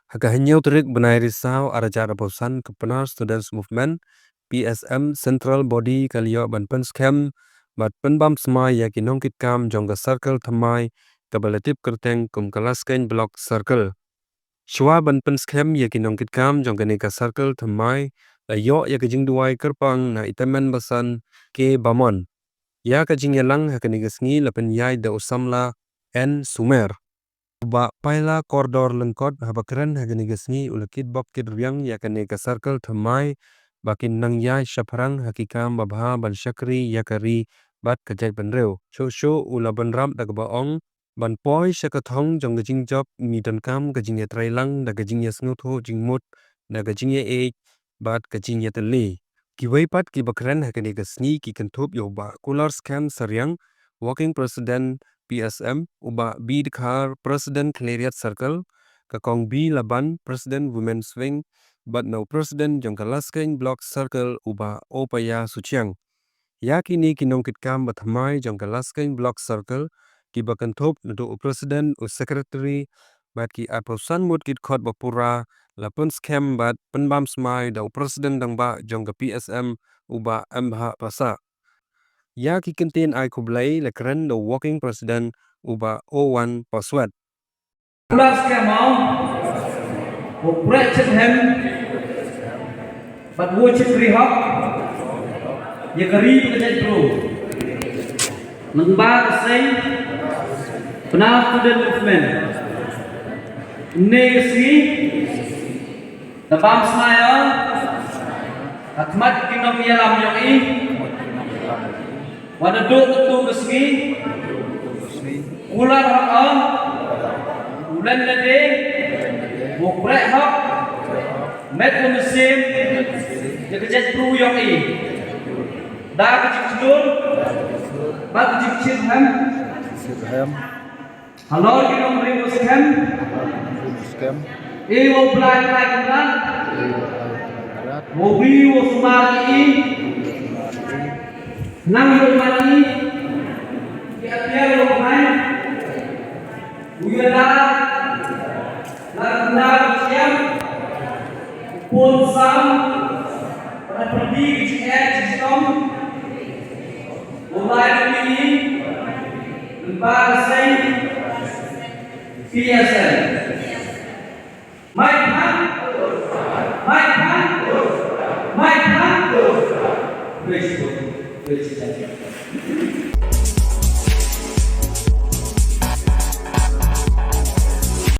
Hakahanyaw terik benai risau arajar abosan ke Pnar Students Movement P.S.M Central Body kaliyo ban Pynskhem bat penbam semai yaki nongkitkam jongga circle thamai kabalatip kerteng kum Laskein block circle. Shwa ban Pynskhem yaki nongkitkam jongga neka circle thamai layo yaki jingduai kerpang na itamen basan ke bamon. Ya kajing yalang hakanigasngi lapen yai da usamla N Sumer. Ba paila koridor lengkot habakren haganigasngi ulakit bok kit riang yakane ka circle thamai bakin nang yai shaparang hakikam babha ban syakri yakari bat kajai benreu sho ulaban ram dagbaong ban poi syakathong jong gajing job midan kam gajing yatrailang da gajing yasngutho jingmut da gajing e bat gajing yatali kiwai pat ki bakren hakanigasngi ki kantup yoba Laskein saryang walking president P.S.M uba B Dekhar President Clariat Circle, kakong B Laban President Women's Wing, but no President jong Laskein Block Circle uba Opaya Suchiang. Ya kini kinongkitkam bathamai jong Laskein Block Circle, ki bakantop do President u Secretary, bat ki aposan mut kit khot bapura, la Pynskhem bat penbam smai da President dangba jong P.S.M uba MH Pasa. Ya ki kentin ai kublai le keren the walking president uba O1 password. Laskein mau Pynskhem but wo chikri hok ye kari bekerja pro nangba kasai Pnar Student Movement negasi dabam smaya akmat kinom yalam yoi wana do tu kesgi ular hak ulan lade bukrek hak met musim bekerja pro yoi da kecil sedul bat kecil ham halo kinom Pynskhem wo plai kan mobi wo sumari nang yo mari ya tiar lo hai uyada la siam pun sam pada pergi ke sistem mulai ini lembar saya P.S.M my pan please